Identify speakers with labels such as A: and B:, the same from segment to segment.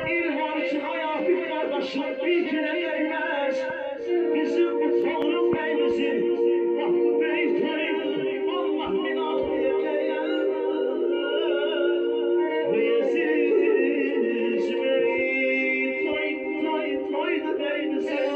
A: İlham ki hayatı kardeşim bir kere gelmez. Bizim bu Tanrı Bey'imizin hakkı beytayı Allah minatı yeter. Ve yeziz bey toy da beyimizin.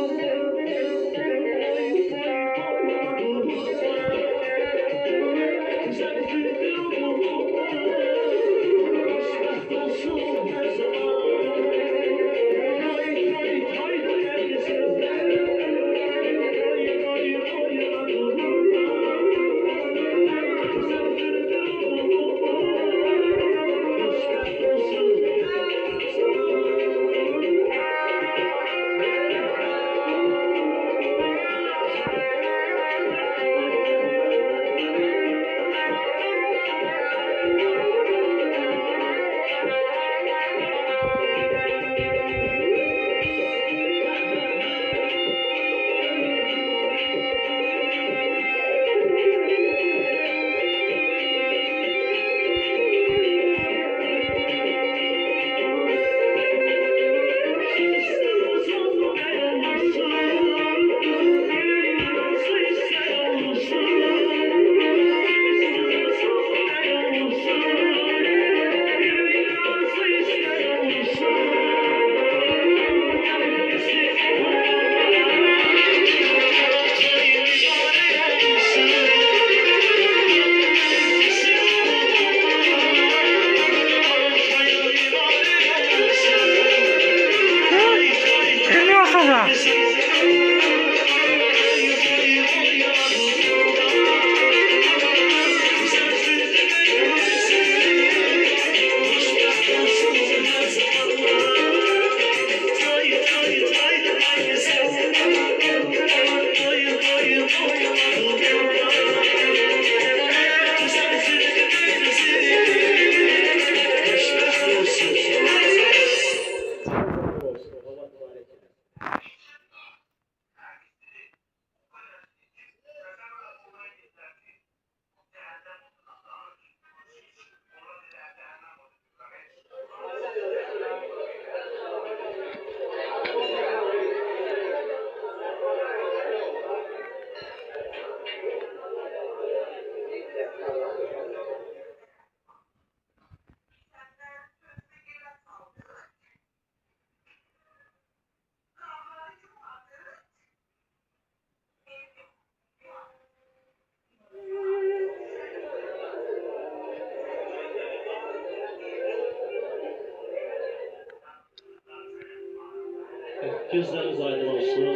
A: Gözleriniz aydın olsun.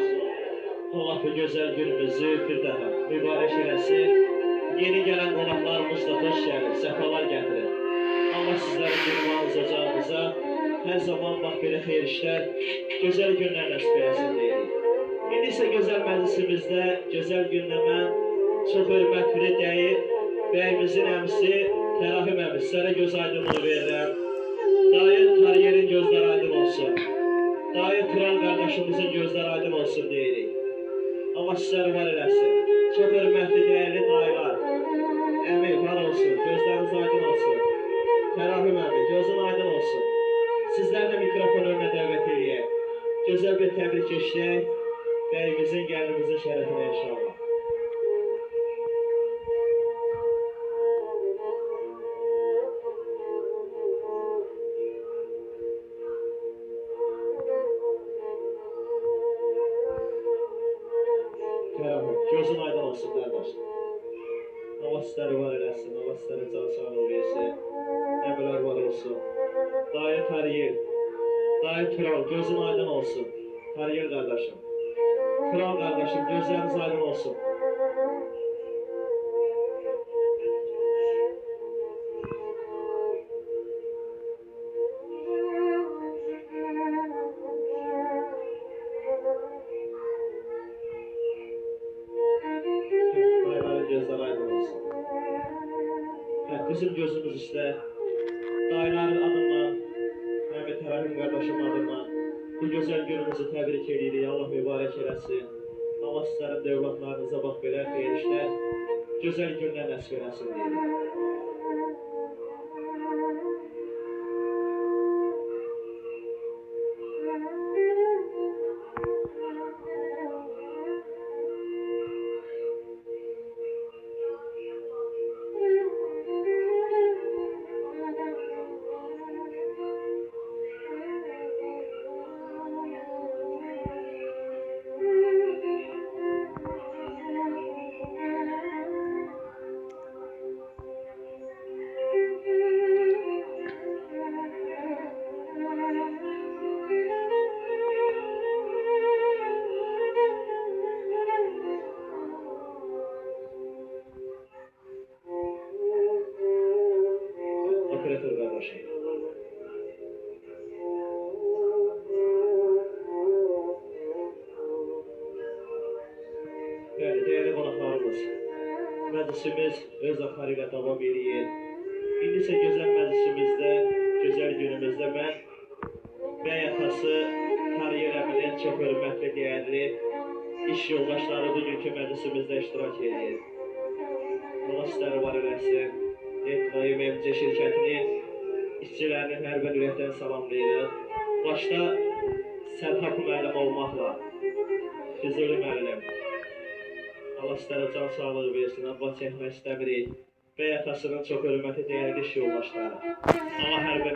A: Allah bu güzel günümüzü bir daha mübarek eləsin. Yeni gelen qonaqlarımız da hoş gelir, səfalar gətirir. Allah sizlərin yürümanıza, canınıza her zaman bax belə xeyir işlər, gözəl günlər nəsib eləsin deyirik. İndi isə gözəl məclisimizdə, gözəl gündəmə çox hörmətli deyil, bəyimizin əmsi, Tərahim əmsi, sizlərə göz aydınlığı verirəm. Dayı kariyerin gözləri aydın olsun. Dayı Turan kardeşimizin gözleri aydın olsun deyirik. Allah sizleri var eləsin. Çok hörmətli, değerli dayılar. Əmi, var olsun, gözleriniz aydın olsun. Tərahim əmi, gözün aydın olsun. Sizler de mikrofon önüne dəvət edək. Gözəl bir təbrik eşləyək. Bəyimizin, gəlinimizin şərəfinə inşallah. Gözün aydın olsun kardeş. Allah sizleri var eləsin, Allah sizleri can sağlığı versin. Əmələr var olsun. Dayı Kariyer, dayı Turan, gözün aydın olsun. Kariyer kardeşim. Turan kardeşim, gözleriniz aydın olsun. Bizim gözümüz işte dayıların adına, Mehmet Tərahim kardeşim adına bu güzel günümüzü təbrik edirik. Allah mübarək eləsin. Allah sizlərin də övladlarınıza bax belə xeyir işlər, gözəl günlər nəsib eləsin deyirik. məclisimiz öz axarı ilə davam edir. İndi isə gözəl məclisimizdə, gözəl günümüzdə mən bəy atası karyerimizin çox hörmətli, dəyərli iş yoldaşları bugünkü məclisimizdə iştirak edir. Allah sizləri var eləsin. Etlayım MC şirkətinin işçilərinin hər bir ürəkdən salamlayırıq. Başda Sərhaq müəllim olmaqla Füzuli müəllim. Allah sizlərə can sağlığı versin, abba çəkmək istəmirik. Bəy atasının çox hörmətli, dəyərli iş yoldaşları. Allah hər bir